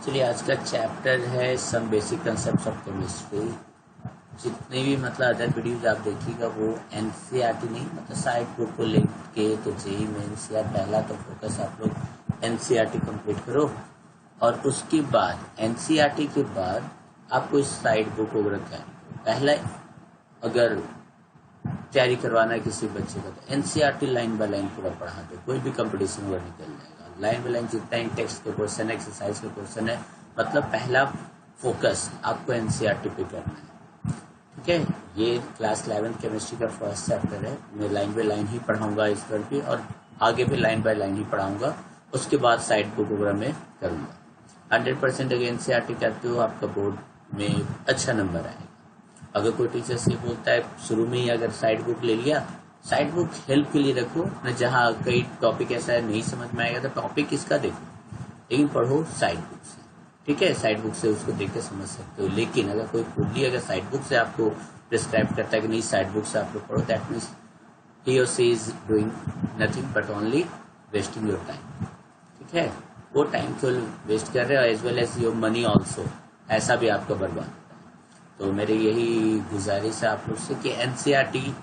चलिए आज का चैप्टर है some basic concept of chemistry. जितने भी अदर वीडियोज आप देखिएगा वो एनसीईआरटी नहीं साइड बुक को लेके तो जेईई मेंस या पहला तो फोकस आप लोग एनसीईआरटी कंप्लीट करो और उसके बाद एनसीईआरटी के बाद आपको इस साइड बुक को रखा है। पहला अगर तैयारी करवाना है किसी बच्चे को तो एनसीईआरटी लाइन बाय लाइन पूरा पढ़ा दो, कोई भी कंपटीशन वो निकल जाएगा। लाइन बाय लाइन जितना इन टेक्स्ट के क्वेश्चन है, एक्सरसाइज के क्वेश्चन है, पहला फोकस आपको एनसीईआरटी पे करना है। ठीक है, ये क्लास 11 केमिस्ट्री का फर्स्ट चैप्टर है। मैं लाइन बाय लाइन ही पढ़ाऊंगा इस पर भी और आगे भी लाइन बाय लाइन ही पढ़ाऊंगा। उसके बाद साइड बुक वगैरह में करूंगा। 100% अगर एनसीईआरटी करते हो आपका बोर्ड में अच्छा नंबर आएगा। अगर कोई टीचर से बोलता है शुरू में ही अगर साइड बुक ले लिया, साइड बुक हेल्प के लिए रखो न, जहाँ कई टॉपिक ऐसा है नहीं समझ में आएगा तो टॉपिक इसका देखो, लेकिन पढ़ो साइड बुक से। ठीक है, साइड बुक से उसको देख के समझ सकते हो। लेकिन अगर कोई फुल्ली अगर साइड बुक से आपको प्रिस्क्राइब करता है कि नहीं साइड बुक से आप लोग पढ़ो, दैट मीन्स ही और she is doing nothing but only wasting your time. ठीक है, वो टाइम को वेस्ट कर रहे हो as well as your money also, ऐसा भी आपका बर्बाद। तो मेरी यही गुजारिश है आप लोग से कि एनसीईआरटी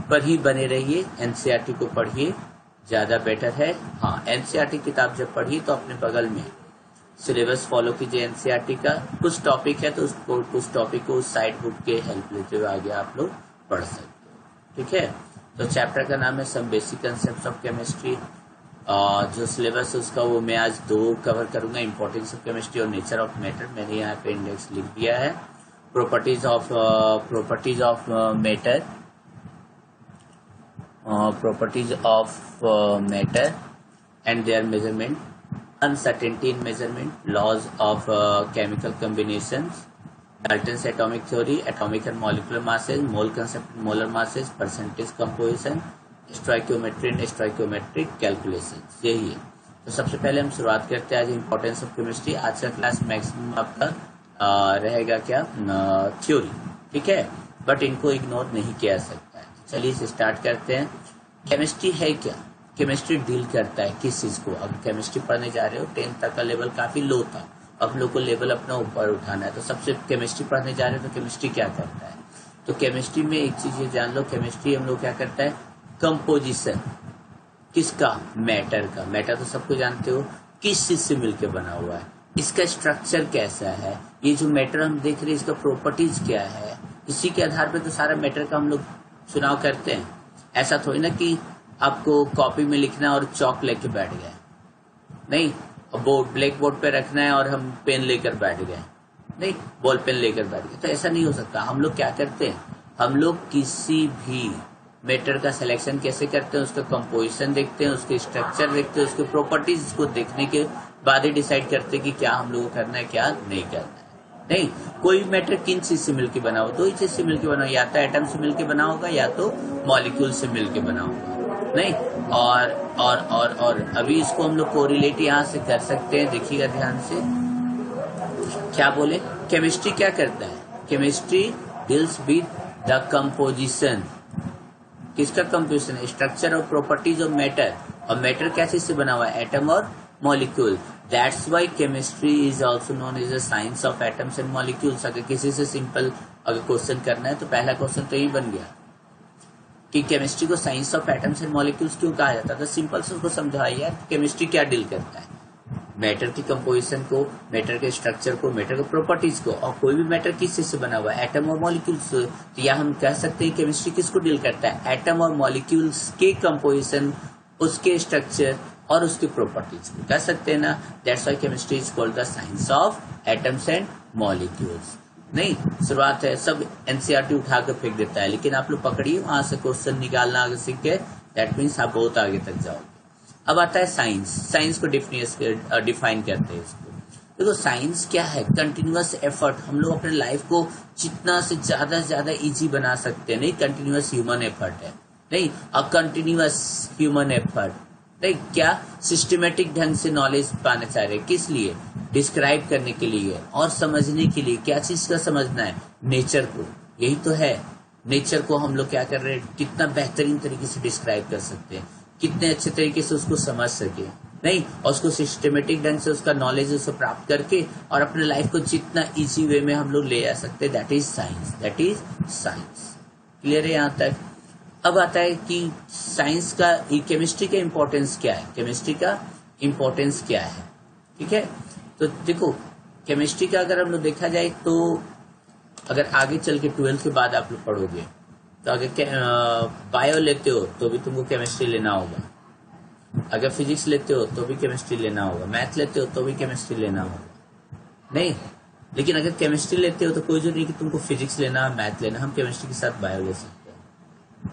पर ही बने रहिए, एनसीईआरटी को पढ़िए, ज़्यादा बेटर है। हाँ, एनसीईआरटी किताब जब पढ़िए तो अपने बगल में सिलेबस फॉलो कीजिए एनसीईआरटी का। कुछ टॉपिक है तो उसको कुछ टॉपिक को साइड बुक के हेल्प लेते हुए आगे आप लोग पढ़ सकते हो। ठीक है, तो चैप्टर का नाम है some basic concept of chemistry. जो सिलेबस है उसका वो मैं आज 2 कवर करूंगा, इंपॉर्टेंस ऑफ केमिस्ट्री और नेचर ऑफ मैटर। मैंने यहाँ पे इंडेक्स लिख दिया है। properties of matter, matter and their measurement, uncertainty in measurement, laws of chemical combinations, Dalton's atomic theory, atomic and molecular masses, mole concept, molar masses, percentage composition, stoichiometry and stoichiometric calculations। यही है। तो सबसे पहले हम शुरुआत करते हैं आज इंपॉर्टेंस ऑफ केमिस्ट्री। आज का क्लास मैक्सिमम आपका रहेगा क्या थ्योरी। ठीक है, बट इनको इग्नोर नहीं किया सकता है। चलिए इसे स्टार्ट करते हैं। केमिस्ट्री है क्या? केमिस्ट्री डील करता है किस चीज को? अब केमिस्ट्री पढ़ने जा रहे हो, 10th तक का लेवल काफी लो था, अब लोग को लेवल अपना ऊपर उठाना है। तो सबसे केमिस्ट्री पढ़ने जा रहे हो तो केमिस्ट्री क्या करता है? तो केमिस्ट्री में एक चीज ये जान लो, केमिस्ट्री हम लोग क्या करता है, कंपोजिशन किसका? मैटर का। मैटर तो सबको जानते हो किस चीज से मिलकर बना हुआ है, इसका स्ट्रक्चर कैसा है, ये जो मैटर हम देख रहे हैं इसका प्रॉपर्टीज क्या है, इसी के आधार पर तो सारा मैटर का हम लोग चुनाव करते हैं। ऐसा थोड़ी ना कि आपको कॉपी में लिखना और चौक लेके बैठ गए, नहीं, बोर्ड ब्लैक बोर्ड पे रखना है और हम पेन लेकर बैठ गए, नहीं, बॉल पेन लेकर बैठ गए, तो ऐसा नहीं हो सकता। हम लोग क्या करते हैं, हम लोग किसी भी मैटर का सिलेक्शन कैसे करते हैं, उसका कंपोजिशन देखते हैं, उसके स्ट्रक्चर देखते हैं, उसके प्रॉपर्टीज को देखने के बाद ही डिसाइड करते हैं कि क्या हम लोग को करना है क्या नहीं करना है। नहीं, कोई मैटर किन चीज से मिलकर बना हो, 2 ही चीज से मिलकर बना हो, या तो एटम से मिलकर बना होगा या तो मॉलिक्यूल से मिलकर बना होगा। नहीं, और अभी इसको हम लोग कोरिलेट यहाँ से कर सकते हैं। देखिएगा ध्यान से, क्या बोले, केमिस्ट्री क्या करता है? Chemistry deals with the composition. किसका कंपोजिशन? स्ट्रक्चर और प्रॉपर्टीज ऑफ मैटर। और मैटर क्या चीज से बना हुआ है? एटम और molecule. That's why chemistry is also known as the science of atoms and molecules. अगर किसी से सिंपल अगर क्वेश्चन करना है तो पहला क्वेश्चन तो यही बन गया कि केमिस्ट्री को science of atoms and molecules क्यों कहा जाता है। तो सिंपल से उसको समझाइए यार, केमिस्ट्री क्या डील करता है, मैटर की कंपोजिशन को, मैटर के स्ट्रक्चर को, मैटर के प्रॉपर्टीज को। और कोई भी मैटर किस चीज से बना हुआ है? एटम और मॉलिक्यूल्स। तो या हम कह सकते हैं केमिस्ट्री किसको डील करता है? एटम और मॉलिक्यूल्स के कंपोजिशन, उसके स्ट्रक्चर और उसकी प्रॉपर्टीज को कह सकते हैं ना। That's why chemistry is called the science of atoms and molecules. नहीं, शुरुआत है, सब एनसीईआरटी उठा कर फेंक देता है, लेकिन आप लोग पकड़िए, वहां से क्वेश्चन निकालना आगे सीख के, दैट मीन्स आप बहुत आगे तक जाओगे। अब आता है साइंस। साइंस को डिफाइन करते हैं इसको। देखो साइंस क्या है? Continuous effort. हम लोग अपने लाइफ को जितना से ज्यादा इजी बना सकते हैं। नहीं, कंटिन्यूअस ह्यूमन एफर्ट है, नहीं, अब कंटिन्यूअस ह्यूमन एफर्ट नहीं, क्या सिस्टमेटिक ढंग से नॉलेज पाना चाह रहे हैं, किस लिए? डिस्क्राइब करने के लिए और समझने के लिए। क्या चीज का समझना है? नेचर को। यही तो है, नेचर को हम लोग क्या कर रहे हैं, कितना बेहतरीन तरीके से डिस्क्राइब कर सकते हैं, कितने अच्छे तरीके से उसको समझ सके। नहीं, और उसको सिस्टमेटिक ढंग से उसका नॉलेज उसे प्राप्त करके और अपने लाइफ को जितना इजी वे में हम लोग ले आ सकते हैं, that is science, that is science. Clear है यहाँ तक? अब आता है कि साइंस का, केमिस्ट्री का इम्पोर्टेंस क्या है, केमिस्ट्री का इम्पोर्टेंस क्या है। ठीक है, तो देखो केमिस्ट्री का अगर हम लोग देखा जाए तो अगर आगे चल के 12th के बाद आप लोग पढ़ोगे तो अगर बायो लेते हो तो भी तुमको केमिस्ट्री लेना होगा, अगर फिजिक्स लेते हो तो भी केमिस्ट्री लेना होगा, मैथ लेते हो तो भी केमिस्ट्री लेना होगा। नहीं, लेकिन अगर केमिस्ट्री लेते हो तो कोई जरूरी नहीं कि तुमको फिजिक्स लेना है, मैथ लेना, हम केमिस्ट्री के साथ बायो ले सकते हो।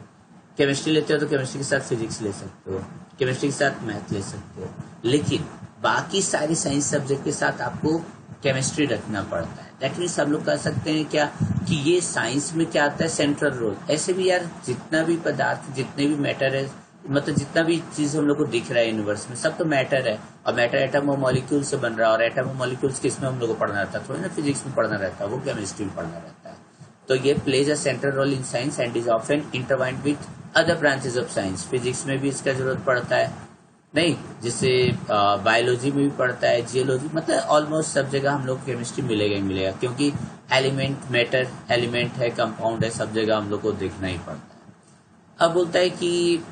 केमिस्ट्री लेते हो तो केमिस्ट्री के साथ फिजिक्स ले सकते हो, केमिस्ट्री के साथ मैथ ले सकते हो, लेकिन बाकी सारे साइंस सब्जेक्ट के साथ आपको केमिस्ट्री रखना पड़ता है। दैट मीन्स हम लोग कह सकते हैं क्या कि ये साइंस में क्या आता है, सेंट्रल रोल। ऐसे भी यार जितना भी पदार्थ, जितने भी मैटर है, मतलब जितना भी चीज हम लोग को दिख रहा है यूनिवर्स में, सब तो मैटर है, और मैटर एटम और मॉलिक्यूल से बन रहा है, और एटम और मॉलिक्यूल्स किस में हम लोग को पढ़ना रहता है, थोड़ी ना फिजिक्स में पढ़ना रहता है, वो केमिस्ट्री में पढ़ना रहता है। तो ये plays a central role in science and is often intertwined with other branches of science. Physics में भी इसका जरूरत पड़ता है, नहीं, जिससे बायोलॉजी में भी पड़ता है, जियोलॉजी, मतलब ऑलमोस्ट सब जगह हम लोग केमिस्ट्री मिलेगा ही मिलेगा, क्योंकि एलिमेंट, मैटर एलिमेंट है, कंपाउंड है, सब जगह हम लोग को देखना ही पड़ता है। अब बोलता है कि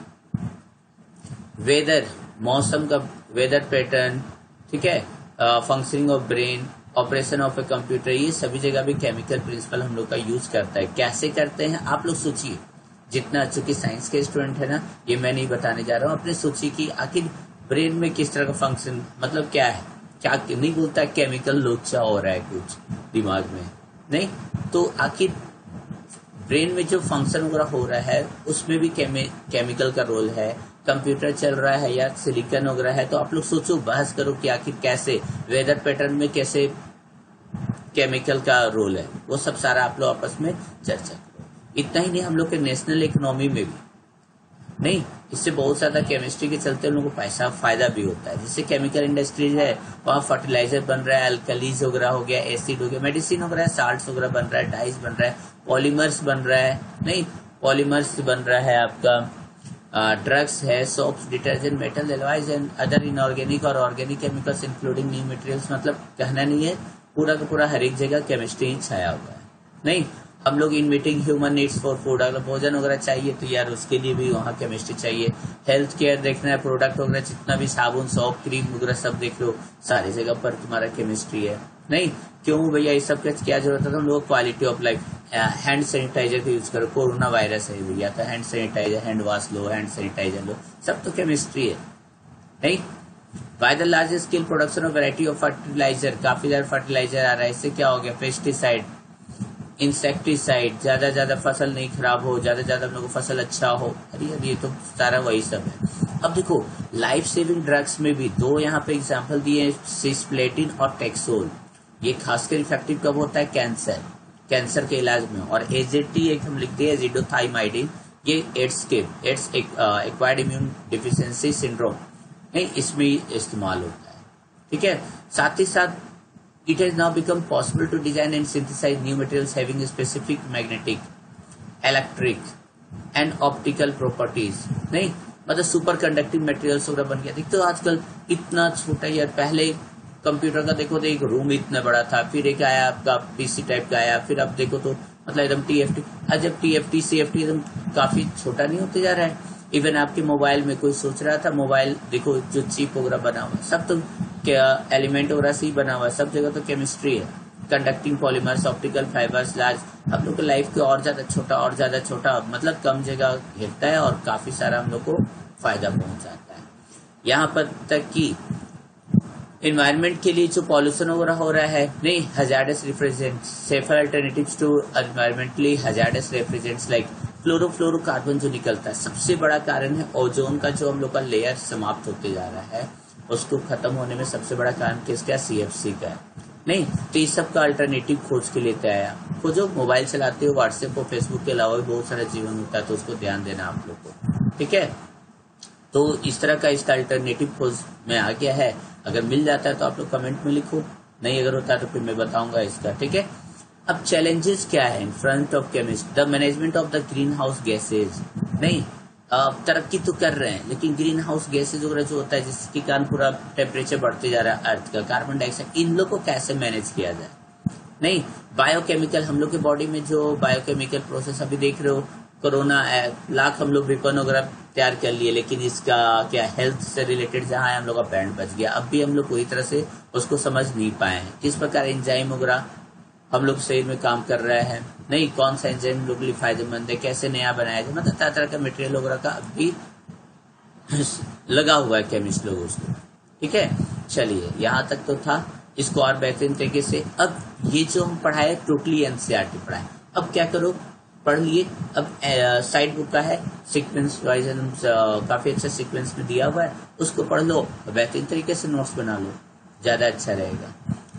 वेदर, मौसम का वेदर पैटर्न, ठीक है, functioning of brain, operation of a computer, ये सभी जगह भी केमिकल प्रिंसिपल हम लोग का यूज करता है। कैसे करते हैं आप लोग सोचिए, जितना, चूंकि साइंस के स्टूडेंट है ना, ये मैं नहीं बताने जा रहा हूँ, अपने सोचिए कि आखिर ब्रेन में किस तरह का फंक्शन, मतलब क्या है, क्या नहीं बोलता केमिकल लोचा हो रहा है कुछ दिमाग में, नहीं, तो आखिर ब्रेन में जो फंक्शन वगैरह हो रहा है उसमें भी केमिकल का रोल है। कंप्यूटर चल रहा है या सिलिकॉन वगैरह है, तो आप लोग सोचो, बहस करो कि आखिर कैसे वेदर पैटर्न में कैसे केमिकल का रोल है, वो सब सारा आप लोग आपस में चर्चा करो। इतना ही नहीं, हम लोग के नेशनल इकोनॉमी में भी, नहीं, इससे बहुत ज्यादा केमिस्ट्री के चलते हम लोगों को पैसा फायदा भी होता है। जैसे केमिकल इंडस्ट्रीज है, वहाँ फर्टिलाइजर बन रहा है, अल्कलीज वगैरह हो गया, एसिड हो गया, मेडिसिन वगैरह, साल्ट्स वगैरह बन रहा है, डाइस बन रहा है, पॉलीमर्स बन रहा है, नहीं, पॉलीमर्स बन रहा है आपका, ड्रग्स है, soaps, detergent, metal alloys and other inorganic और organic chemicals including new materials. मतलब कहना नहीं है, पूरा का पूरा हर एक जगह केमिस्ट्री ही छाया हुआ है। नहीं, हम लोग in meeting human needs for food, अगर भोजन वगैरह चाहिए तो यार उसके लिए भी वहाँ केमिस्ट्री चाहिए। हेल्थ केयर देखना है, प्रोडक्ट वगैरह जितना भी साबुन, सोप, क्रीम वगैरह सब देख लो, सारी जगह पर तुम्हारा केमिस्ट्री है। नहीं, क्यों भैया, ये सब क्या जरूरत है, हम लोग quality of life, hand sanitizer का यूज करो, कोरोना वायरस है भैया, तो हैंड सैनिटाइजर, हैंड वॉश लो, हैंड सैनिटाइजर लो, सब तो केमिस्ट्री है। नहीं, by the large scale production of variety of fertilizer, काफी ज्यादा फर्टिलाइजर आ रहा है, इससे क्या हो गया, पेस्टिसाइड, इंसेक्टिसाइड, ज्यादा फसल नहीं खराब हो, ज्यादा हम लोग को फसल अच्छा हो, अरे यार ये तो सारा वही सब है। अब देखो लाइफ सेविंग ड्रग्स में भी दो यहाँ पे एग्जांपल दिए, सिस्प्लेटिन और टेक्सोल। ये खासकर इफेक्टिव कब होता है, कैंसर के इलाज में। और एजेटी एक हम लिखते हैं, एजिडोथाइमाइडिन, ये ads acquired immune deficiency syndrome, नहीं, इसमें इस्तेमाल होता है। ठीक है, साथ ही साथ it has now become possible to design and synthesize new materials having specific magnetic, electric and optical properties। नहीं, मतलब सुपर कंडक्टिव मटेरियल्स वगैरह बन गया। देखते हो आजकल इतना छोटा, यार पहले कंप्यूटर का देखो तो एक रूम इतना बड़ा था, फिर एक आया आपका पीसी टाइप का आया, फिर अब देखो तो मतलब एकदम टीएफटी, जब टीएफटी सीएफटी एकदम काफी छोटा नहीं होते जा रहा है। इवन आपके मोबाइल में कोई सोच रहा था, मोबाइल देखो जो चिप वगैरह बना हुआ है, सब तो क्या एलिमेंट वगैरह से ही बना हुआ है, सब जगह तो केमिस्ट्री है। Conducting polymers, optical fibres, large, हम लोग के लाइफ के और ज्यादा छोटा, मतलब कम जगह घेरता है और काफी सारा हम लोग को फायदा पहुंचाता है। यहाँ पर तक कि इन्वायरमेंट के लिए जो पॉल्यूशन वगैरह हो रहा है, नहीं, hazardous refrigerants, safer alternatives to environmentally hazardous refrigerants like fluorofluorocarbon जो निकलता है, सबसे बड़ा कारण है ओजोन का जो हम लोग का लेयर समाप्त होते जा रहा है, उसको खत्म होने में सबसे बड़ा कारण किसका, सीएफसी का है। नहीं, तो इस सब का अल्टरनेटिव खोज के लेते आया। खोजो, मोबाइल चलाते हो, व्हाट्सएप और फेसबुक के अलावा भी बहुत सारा जीवन होता है, तो उसको ध्यान देना आप लोग को। ठीक है, तो इस तरह का इसका अल्टरनेटिव खोज में आ गया है। अगर मिल जाता है तो आप लोग कमेंट में लिखो, नहीं अगर होता है तो फिर मैं बताऊंगा इसका। ठीक है, अब चैलेंजेस क्या है in front of chemist, the management of the green house gases. नहीं, तरक्की तो कर रहे हैं, लेकिन ग्रीन हाउस गैसेज वगैरह जो होता है जिसके कारण पूरा टेम्परेचर बढ़ते जा रहा है अर्थ का, कार्बन डाइऑक्साइड, इन लोग को कैसे मैनेज किया जाए। नहीं, बायोकेमिकल, हम लोग के बॉडी में जो बायोकेमिकल प्रोसेस अभी देख रहे हो, कोरोना लाख हम लोग रिकॉन वगैरह तैयार कर लिए, लेकिन इसका क्या हेल्थ से रिलेटेड जहाँ है हम लोग का बैंड बच गया। अब भी हम लोग पूरी तरह से उसको समझ नहीं पाए हैं, किस प्रकार एंजाइम वगैरह हम लोग शरीर में काम कर रहे हैं, नहीं कौन सा एंजाइम हम लोग के लिए फायदेमंद है, कैसे नया बनाया जाए, मतलब तरह तरह का मटेरियल वगैरह का अभी लगा हुआ है केमिस्ट लोग उसको। ठीक है, चलिए यहाँ तक तो था, इसको और बेहतरीन तरीके से। अब ये जो हम पढ़ाए टोटली एनसीईआरटी पढ़ाए, अब क्या करो, पढ़ लिए। अब साइड बुक का है सीक्वेंस वाइज, काफी अच्छा सीक्वेंस में दिया हुआ है, उसको पढ़ लो, बेहतरीन तरीके से नोट्स बना लो, ज्यादा अच्छा रहेगा।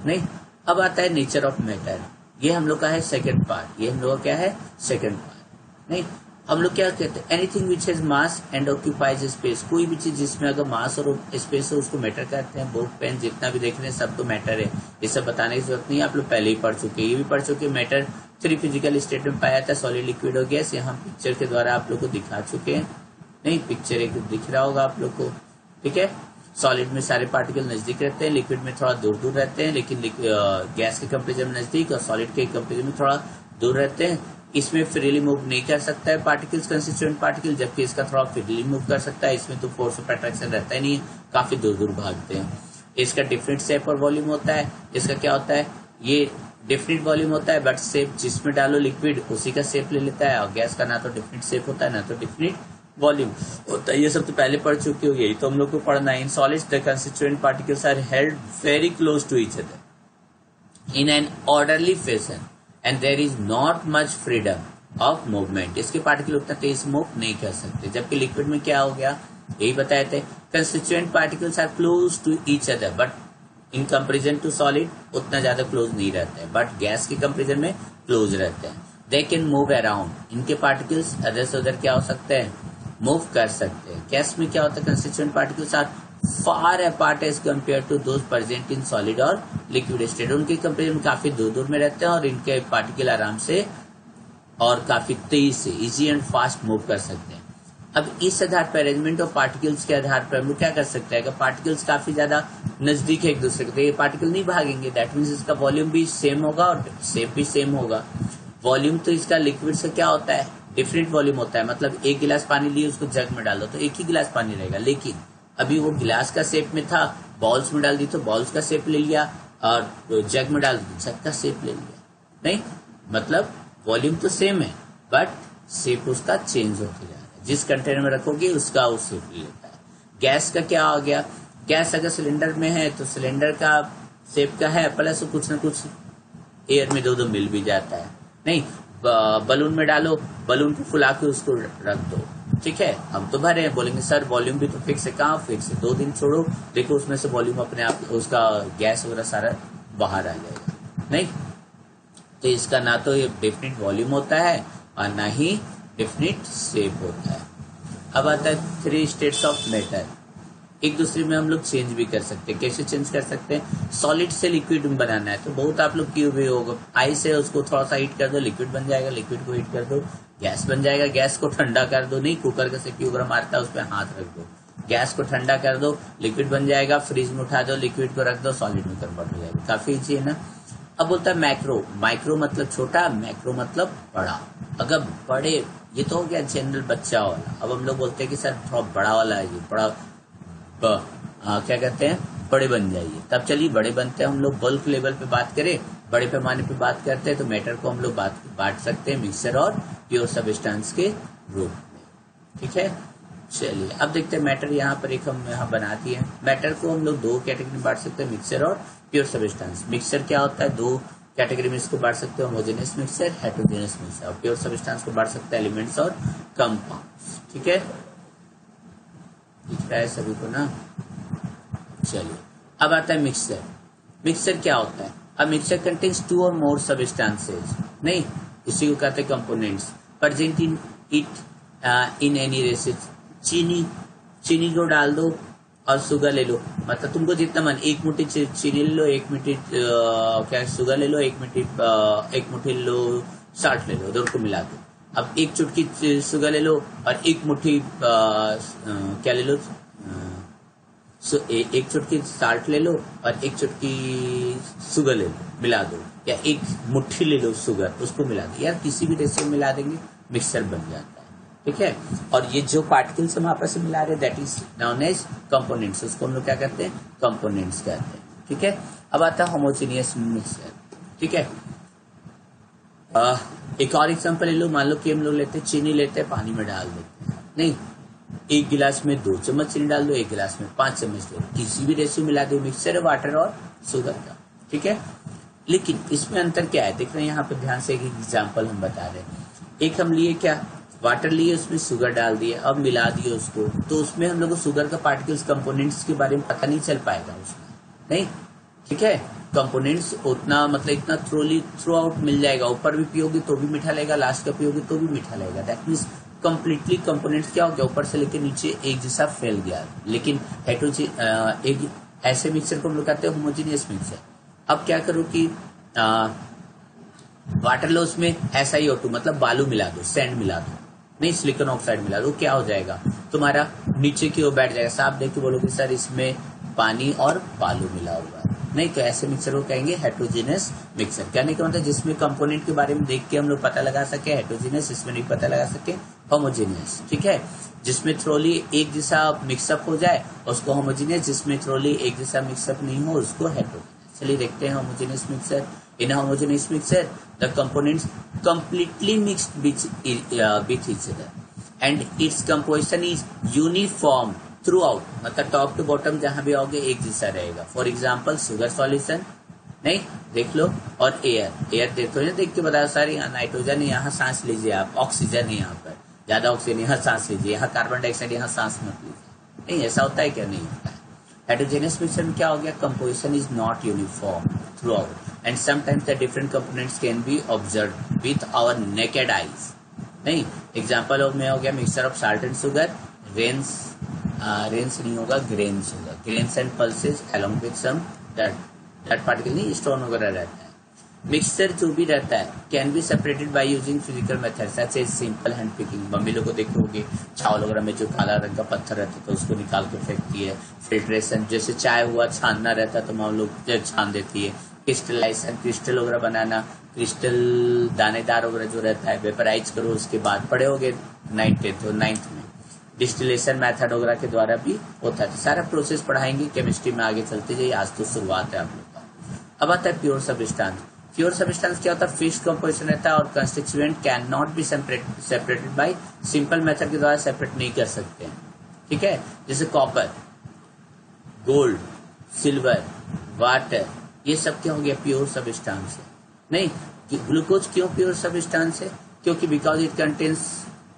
नहीं, अब आता है नेचर ऑफ मैटर, ये हम लोग का है सेकंड पार्ट, ये हम लोग का क्या है सेकंड पार्ट। नहीं, हम लोग क्या कहते हैं, anything which has mass and occupies space, कोई भी चीज जिसमें अगर मास और स्पेस है उसको मैटर कहते हैं। बुक पेन जितना भी देख रहे हैं सब तो मैटर है, ये सब बताने की जरूरत नहीं है, आप लोग पहले ही पढ़ चुके हैं, ये भी पढ़ चुके। मैटर 3 फिजिकल स्टेट में पाया जाता है, सॉलिड, लिक्विड और गैस, यहाँ पिक्चर के द्वारा आप लोग को दिखा चुके हैं। नहीं, पिक्चर एक दिख रहा होगा आप लोग को। ठीक है, सॉलिड में सारे पार्टिकल नजदीक रहते हैं, लिक्विड में थोड़ा दूर दूर रहते हैं, लेकिन गैस के कंपेरिजन में नजदीक और सॉलिड के कंपेरिजन में थोड़ा दूर रहते हैं। इसमें फ्रीली मूव नहीं कर सकता है पार्टिकल्स, कंस्टिट्यूएंट पार्टिकल, जबकि इसका थोड़ा फ्रीली मूव कर सकता है। इसमें तो फोर्स ऑफ अट्रैक्शन रहता ही नहीं है, काफी दूर दूर भागते हैं। इसका डिफरेंट शेप और वॉल्यूम होता है। इसका क्या होता है, ये डिफरेंट वॉल्यूम होता है, बट शेप जिसमें डालो लिक्विड उसी का शेप ले लेता है, और गैस का ना तो डिफरेंट शेप होता है ना तो डिफरेंट वॉल्यूम होता है। ये सब तो पहले पढ़ चुके हो, यही तो हम लोग को पढ़ना है। In solids the constituent particles are held very close to each other in an orderly fashion and there is not much freedom of movement. इसके पार्टिकल उतना तेज मूव नहीं कर सकते, जबकि लिक्विड में क्या हो गया, यही बताए थे, constituent particles are close to each other but in comparison to solid उतना ज्यादा क्लोज नहीं रहते हैं, बट गैस के कंपेरिजन में क्लोज रहते हैं। दे कैन मूव अराउंड, इनके पार्टिकल्स अदर से उधर क्या हो सकते हैं, मूव कर सकते हैं। गैस में क्या होता है, constituent particles are far apart as compare to those present in solid और लिक्विड स्टेट, उनके कंपेरिजन में काफी दूर दूर में रहते हैं और इनके पार्टिकल आराम से और काफी तेज से इजी एंड फास्ट मूव कर सकते हैं। अब इस आधार पर अरेंजमेंट ऑफ पार्टिकल्स के आधार पर हम लोग क्या कर सकते हैं, अगर पार्टिकल्स काफी ज्यादा नजदीक है एक दूसरे के तो ये पार्टिकल नहीं भागेंगे, दैट मीन्स इसका वॉल्यूम भी सेम होगा और शेप भी सेम होगा। वॉल्यूम तो इसका लिक्विड से क्या होता है, डिफरेंट वॉल्यूम होता है, मतलब एक गिलास पानी लिए उसको जग में डाल दो तो एक ही गिलास पानी रहेगा, लेकिन अभी वो गिलास का शेप में था, बॉल्स में डाल दी तो बॉल्स का शेप ले लिया, और जग में डाल दी जग का शेप ले लिया। नहीं, मतलब वॉल्यूम तो सेम है बट शेप उसका चेंज होते जा रहा है, जिस कंटेनर में रखोगे उसका वो शेप ले लेता है। गैस का क्या हो गया, गैस अगर सिलेंडर में है तो सिलेंडर का शेप का है, प्लस कुछ न कुछ एयर में दो मिल भी जाता है। नहीं, बलून में डालो, बलून को फुला के उसको रख दो, ठीक है, हम तो भरे हैं, बोलेंगे सर वॉल्यूम भी तो फिक्स है, कहाँ फिक्स है, 2 दिन छोड़ो देखो उसमें से वॉल्यूम अपने आप उसका गैस वगैरह सारा बाहर आ जाएगा। नहीं, तो इसका ना तो ये डिफरेंट वॉल्यूम होता है और ना ही डिफरेंट शेप होता है। अब आता है 3 स्टेट्स ऑफ मैटर, एक दूसरे में हम लोग चेंज भी कर सकते हैं। कैसे चेंज कर सकते हैं, सॉलिड से लिक्विड में बनाना है तो बहुत आप लोग किए हुए होगा, आई से उसको थोड़ा सा हीट कर दो लिक्विड बन जाएगा, लिक्विड को हीट कर दो गैस बन जाएगा, गैस को ठंडा कर दो, नहीं कुकर का सीटी वगैरह मारता है उस पर हाथ रख दो, गैस को ठंडा कर दो लिक्विड बन जाएगा, फ्रिज में उठा दो लिक्विड को रख दो सॉलिड में कन्वर्ट हो जाएगा, काफी इजी है ना। अब बोलता है मैक्रो, माइक्रो मतलब छोटा, मैक्रो मतलब बड़ा। अगर बड़े, ये तो हो गया जनरल बच्चा वाला, अब हम लोग बोलते हैं कि सर थोड़ा बड़ा वाला है, ये बड़ा क्या कहते हैं, बड़े बन जाइए, तब चलिए बड़े बनते हैं हम लोग। बल्क लेवल पे बात करें, बड़े पैमाने पे बात करते हैं तो मैटर को हम लोग बांट सकते हैं मिक्सचर और प्योर सब्सटेंस के रूप में, ठीक है। चलिए अब देखते हैं मैटर, यहाँ पर एक हम यहाँ बना दिए हैं। मैटर को हम लोग 2 कैटेगरी में बांट सकते हैं, मिक्सचर और प्योर सब्सटेंस। मिक्सचर क्या होता है, 2 कैटेगरी में इसको बांट सकते हो, होमोजेनियस मिक्सचर, हेटेरोजेनियस मिक्सचर, और प्योर सब्सटेंस को बांट सकते हैं एलिमेंट्स और कंपाउंड्स, ठीक है, दिख रहा है सभी को ना। चलिए अब आता है मिक्सचर। मिक्सचर क्या होता है, अब मिक्सचर कंटेन्स 2 और मोर सब्सटेंसेज, नहीं इसी को कहते हैं components, present in it in any रेसिस। चीनी को डाल दो और शुगर ले लो, मतलब तुमको जितना मन, 1 मुट्ठी चीनी ले लो, 1 मुट्ठी क्या शुगर ले लो, 1 मुट्ठी लो साल्ट ले लो, दोनों को मिला दो। अब एक चुटकी शुगर ले लो और एक मुट्ठी क्या ले लो, एक चुटकी साल्ट ले लो और एक चुटकी शुगर ले लो, मिला दो, या एक मुट्ठी ले लो शुगर, उसको मिला दो, यार किसी भी रेशियो में मिला देंगे, मिक्सचर बन जाता है। ठीक है, और ये जो पार्टिकल्स हम आपस में मिला रहे हैं that is known as components, उसको हम लोग क्या कहते हैं, कंपोनेंट्स कहते हैं। ठीक है, अब आता है होमोजेनियस मिक्सचर। ठीक है, एक और एग्जांपल ले लो, मान लो कि हम लोग लेते हैं चीनी, लेते हैं पानी में डाल देते हैं, नहीं, एक गिलास में 2 चम्मच चीनी डाल दो, एक गिलास में 5 चम्मच दो, किसी भी रेशियो मिला दो, मिक्सचर है वाटर और शुगर का। ठीक है, लेकिन इसमें अंतर क्या है, देख रहे हैं यहाँ पे ध्यान से, एक एग्जांपल हम बता रहे हैं। एक हम लिए क्या, वाटर लिए, उसमें शुगर डाल दिए, अब मिला दिए उसको, तो उसमें हम लोग को शुगर का पार्टिकल्स कंपोनेंट्स के बारे में पता नहीं चल पाएगा उसमें, नहीं। ठीक है, कंपोनेंट्स उतना मतलब इतना थ्रू आउट मिल जाएगा, ऊपर भी पियोगे तो भी मीठा लगेगा, लास्ट का पियोगे तो भी मीठा लगेगा, दैट मीन्स कंप्लीटली कंपोनेंट्स क्या हो गया, ऊपर से लेकर नीचे एक जैसा फैल गया। लेकिन एक ऐसे मिक्सचर को हम लोग कहते हैं होमोजेनियस मिक्सचर। अब क्या करो कि वाटर लो, उसमें SiO2 मतलब बालू मिला दो, सैंड मिला दो, नहीं सिलिकॉन ऑक्साइड मिला दो, क्या हो जाएगा, तुम्हारा नीचे की ओर बैठ जाएगा। साफ देख के बोलोगे सर इसमें पानी और बालू मिला हुआ है, नहीं, तो ऐसे मिक्सचर को कहेंगे हेटेरोजेनस मिक्सचर। कहने का मतलब जिसमें कंपोनेंट के बारे में देख के हम लोग पता लगा सके हेटेरोजेनस, इसमें नहीं पता लगा सके होमोजेनियस। ठीक है, जिसमें थ्रोली एक जैसा मिक्सअप हो जाए उसको होमोजेनियस, जिसमें थ्रोली एक जैसा मिक्सअप नहीं हो उसको हेटेरोजेनस। चलिए देखते हैं homogeneous mixture. In homogeneous mixture the components completely mixed with each other and its composition is uniform throughout, मतलब टॉप टू बॉटम जहां भी आओगे एक जैसा रहेगा। फॉर एग्जाम्पल शुगर सॉल्यूशन, नहीं, देख लो, और एयर देखो ना, देख के बताओ सर यहाँ नाइट्रोजन है, यहाँ सांस लीजिए आप, ऑक्सीजन है यहाँ पर, ज्यादा ऑक्सीजन यहाँ सांस लीजिए, यहाँ कार्बन डाइऑक्साइड यहाँ सांस मत लीजिए, नहीं, ऐसा होता है क्या, नहीं होता है। हेटेरोजेनियस मिक्सचर में क्या हो गया, composition is not uniform throughout and sometimes the different components can be observe with our naked eyes, नहीं। एग्जाम्पल में हो गया mixture of salt and sugar, रेंस नहीं होगा, ग्रेन्स होगा, grains and pulses along with some that particle, नहीं, stone वगैरह रहता है। मिक्सचर जो भी रहता है can be separated by using physical method such as simple hand picking. Mummy लोग को देखोगे चावल वगैरह में जो काला रंग का पत्थर रहता है तो उसको निकाल के फेंकती है। फिल्ट्रेशन, जैसे चाय हुआ छानना रहता है तो हम लोग छान देती है। क्रिस्टलाइजेशन, क्रिस्टल वगैरह बनाना, क्रिस्टल दानेदार वगैरह जो रहता है वेपराइज करो, उसके बाद पढ़े होगे 9th में। डिस्टिलेशन मेथड वगैरह के द्वारा भी होता है। सारा प्रोसेस पढ़ाएंगे केमिस्ट्री में, आगे चलते जाइए, आज तो शुरुआत है आप लोग का। अब आता है प्योर सब्सटेंस। प्योर सब्सटेंस क्या होता है, फिक्स्ड कंपोजिशन रहता है और constituent can not be separated bye simple method के द्वारा सेपरेट नहीं कर सकते हैं। ठीक है, जैसे कॉपर, गोल्ड, सिल्वर, वाटर, ये सब क्या हो गया, प्योर सब्सटेंस है। नहीं, ग्लूकोज क्यों प्योर सब्सटेंस है, क्योंकि because it contains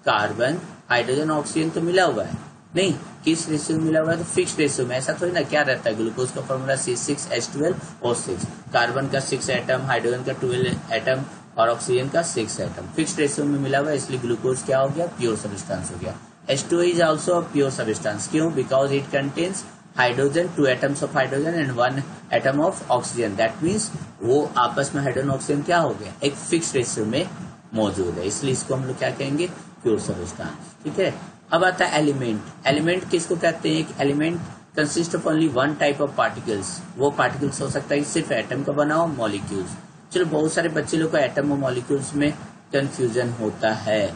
carbon, hydrogen, oxygen तो मिला हुआ है, नहीं, किस रेशियो में मिला हुआ है, तो फिक्स रेशियो में। ऐसा थोड़ी ना, क्या रहता है, ग्लूकोज का फॉर्मूला C6H12O6, कार्बन का 6 एटम, हाइड्रोजन का 12 एटम और ऑक्सीजन का 6 एटम, फिक्स रेशियो में मिला हुआ है, इसलिए ग्लूकोज क्या हो गया, प्योर सब्सटेंस हो गया। H2O is also pure substance, क्यों, because it contains hydrogen, 2 atoms of hydrogen and 1 atom of oxygen, that means वो आपस में हाइड्रोजन ऑक्सीजन क्या हो गया, एक फिक्स रेशियो में मौजूद है, इसलिए इसको हम लोग क्या कहेंगे, प्योर सब्सटेंस। ठीक है, अब आता है एलिमेंट। एलिमेंट किसको कहते हैं, एक element consist of only one type of particles. वो पार्टिकल्स हो सकता है सिर्फ एटम का बना हो, मॉलिक्यूल्स। चलो, बहुत सारे बच्चे लोग को एटम और मॉलिक्यूल्स में कंफ्यूजन होता है,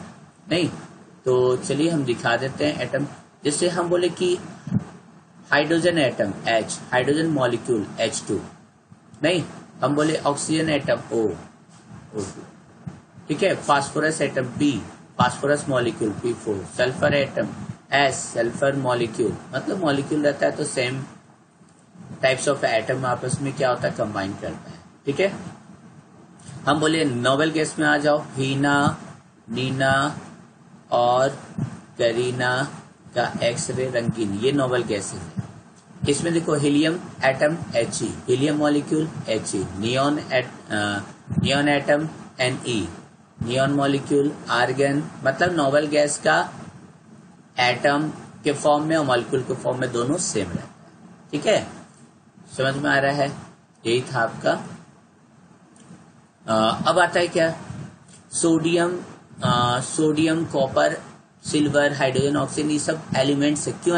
नहीं, तो चलिए हम दिखा देते हैं एटम। जैसे हम बोले कि hydrogen atom H, hydrogen molecule H2, नहीं, हम बोले ऑक्सीजन एटम O2, ठीक है, phosphorus atom P, phosphorus molecule P4, sulphur atom S, sulphur molecule, मतलब मॉलिक्यूल रहता है तो सेम टाइप्स ऑफ एटम आपस में क्या होता है, कंबाइन करता है। ठीक है, हम बोले नोबेल गैस में आ जाओ, हीना, नीना और करीना का एक्सरे रंगीन, ये नोबेल गैसेज है। इसमें देखो helium atom He, helium molecule He, neon atom Ne, neon molecule argon, मतलब नोबेल गैस का एटम के फॉर्म में और मॉलिक्यूल के फॉर्म में दोनों सेम रहता है। ठीक है, समझ में आ रहा है, यही था आपका। अब आता है क्या, sodium sodium, copper, silver, hydrogen, oxygen, ये सब एलिमेंट्स है। क्यों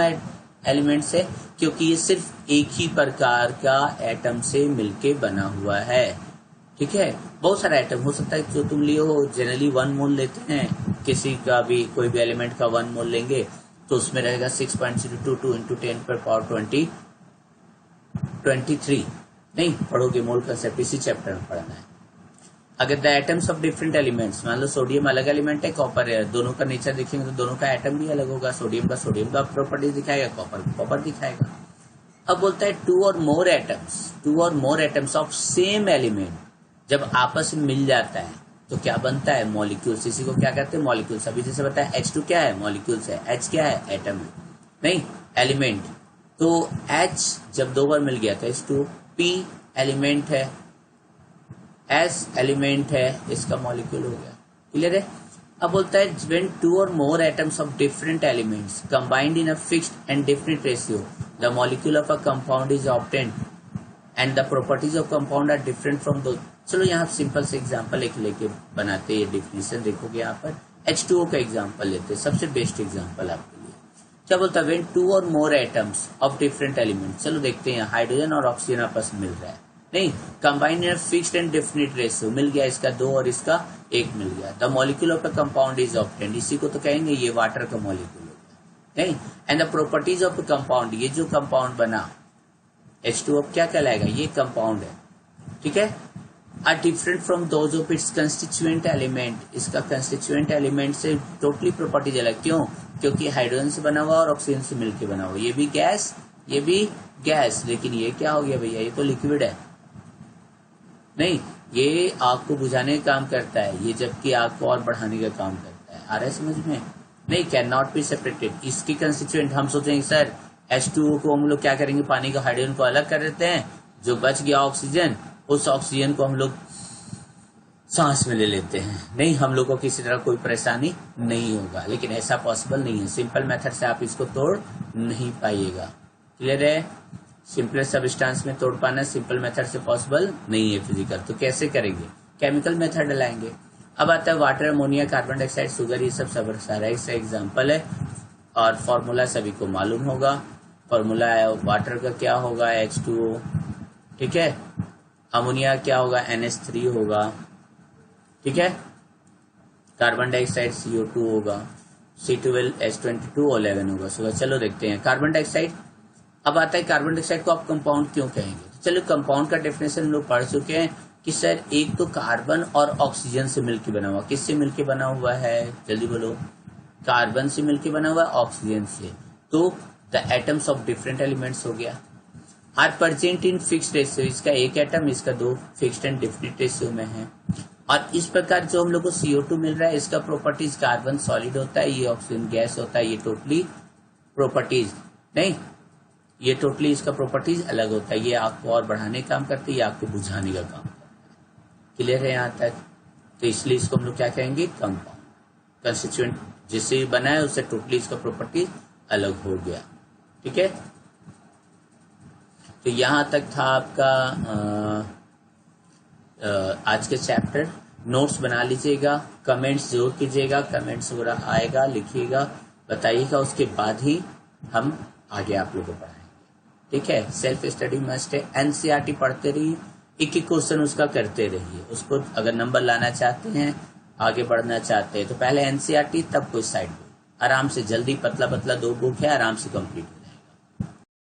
एलिमेंट्स है? क्योंकि ये सिर्फ एक ही प्रकार का एटम से मिलके बना हुआ है। ठीक है, बहुत सारा एटम हो सकता है जो तुम लिए हो। जनरली 1 मोल लेते हैं, किसी का भी कोई भी एलिमेंट का 1 मोल लेंगे तो उसमें रहेगा 6.022 इंटू 10⁻20 23। नहीं पढ़ोगे, मोल कंसेप्ट इसी चैप्टर में पढ़ना है। अगर the atoms of different elements, मान लो सोडियम अलग एलिमेंट है, कॉपर है, दोनों का नेचर देखेंगे तो दोनों का एटम भी अलग होगा। सोडियम का प्रॉपर्टीज दिखाएगा, कॉपर दिखाएगा। अब बोलता है टू और मोर एटम्स ऑफ सेम एलिमेंट जब आपस में मिल जाता है तो क्या बनता है? मॉलिक्यूल्स। इसी को क्या कहते हैं? मॉलिक्यूल्स। अभी जैसे बताया H2 क्या है? मॉलिक्यूल्स है। H क्या है? एटम है, नहीं एलिमेंट। तो H जब 2 बार मिल गया था H2, P एलिमेंट है, S एलिमेंट है, इसका मॉलिक्यूल हो गया। क्लियर है? अब बोलता है when 2 or more atoms of different elements combined in a fixed and definite ratio, the molecule of a compound is obtained and the properties of compound are different from those। चलो यहाँ simple से example एक लेके बनाते हैं। Definition देखोगे यहाँ पर H2O का एग्जांपल लेते हैं, सबसे बेस्ट एग्जांपल आपके लिए। क्या बोलता है? when 2 or more atoms of different elements, चलो देखते हैं, हाइड्रोजन और ऑक्सीजन आपस में मिल रहा है, नहीं combine in fixed and definite ratio, मिल गया, इसका 2 और इसका 1 मिल गया। The molecule of a compound is obtained, इसी को तो कहेंगे ये वाटर का मॉलिक्यूल हो गया, नहीं। And the properties of compound, ये जो कंपाउंड बना H2O क्या कहलाएगा? ये कंपाउंड है, ठीक है। Are different from those of its constituent element, इसका कंस्टिट्यूएंट एलिमेंट से टोटली प्रॉपर्टीज अलग। क्यों? क्योंकि हाइड्रोजन से बना हुआ और ऑक्सीजन से मिलकर बना हुआ। ये भी गैस, ये भी गैस, लेकिन ये क्या हो गया भैया? ये तो लिक्विड है, नहीं ये आग को बुझाने का काम करता है, ये जबकि आग को और बढ़ाने का काम करता है। आ रहा है समझ में? नहीं, कैन नॉट बी सेपरेटेड। इसकी कंस्टिट्यूएंट हम सोचेंगे सर H2O को हम लोग क्या करेंगे? पानी का हाइड्रोजन को अलग कर देते हैं, जो बच गया ऑक्सीजन, उस ऑक्सीजन को हम लोग सांस में ले लेते हैं। नहीं, हम लोग को किसी तरह कोई परेशानी नहीं होगा, लेकिन ऐसा पॉसिबल नहीं है। सिंपल मेथड से आप इसको तोड़ नहीं पाइएगा। क्लियर है? सिंपल सबस्टांस में तोड़ पाना सिंपल मेथड से पॉसिबल नहीं है फिजिकल। तो कैसे करेंगे? केमिकल मेथड लाएंगे। अब आता है water, ammonia, carbon dioxide, sugar, ये सब सारा इसका एग्जाम्पल है। और फॉर्मूला सभी को मालूम होगा। फॉर्मूला वाटर का क्या होगा? H2O, ठीक है। अमोनिया क्या होगा? NH3 होगा, ठीक है। कार्बन डाइऑक्साइड CO2 होगा, C12H22O11 होगा। सुबह चलो देखते हैं कार्बन डाइऑक्साइड। अब आता है कार्बन डाइऑक्साइड को आप कंपाउंड क्यों कहेंगे? चलो कंपाउंड का डेफिनेशन हम लोग पढ़ चुके हैं कि सर एक तो कार्बन और ऑक्सीजन से मिलकर बना हुआ। किससे मिलकर बना हुआ है? जल्दी बोलो। कार्बन से मिलकर बना हुआ है, ऑक्सीजन से। तो the atoms of different elements हो गया। Are present in fixed ratio, इसका 1 एटम, इसका 2 फिक्स्ड एंड डिफरेंट रेशियो में है। और इस प्रकार जो हम लोग को CO2 मिल रहा है, इसका प्रॉपर्टीज कार्बन सॉलिड होता है, ये ऑक्सीजन गैस होता है। ये टोटली प्रॉपर्टीज नहीं, ये टोटली इसका प्रॉपर्टीज अलग होता है। ये आग को और बढ़ाने का काम करती है, ये आग को बुझाने का काम करता है। क्लियर है यहाँ तक? तो इसलिए इसको हम लोग क्या कहेंगे? कंपाउंड। कंस्टिट्यूएंट जिससे बना है उससे टोटली इसका प्रॉपर्टीज अलग हो गया, ठीक है। तो यहाँ तक था आपका आज के चैप्टर। नोट्स बना लीजिएगा, कमेंट्स जरूर कीजिएगा, कमेंट्स वगैरह आएगा लिखिएगा, बताइएगा, उसके बाद ही हम आगे आप लोगों को पढ़ाएंगे, ठीक है। सेल्फ स्टडी मस्ट है। NCERT पढ़ते रहिए, एक एक क्वेश्चन उसका करते रहिए। उसको अगर नंबर लाना चाहते हैं, आगे बढ़ना चाहते हैं, तो पहले NCERT, तब कोई साइड बुक, आराम से जल्दी पतला 2 बुक है, आराम से कंप्लीट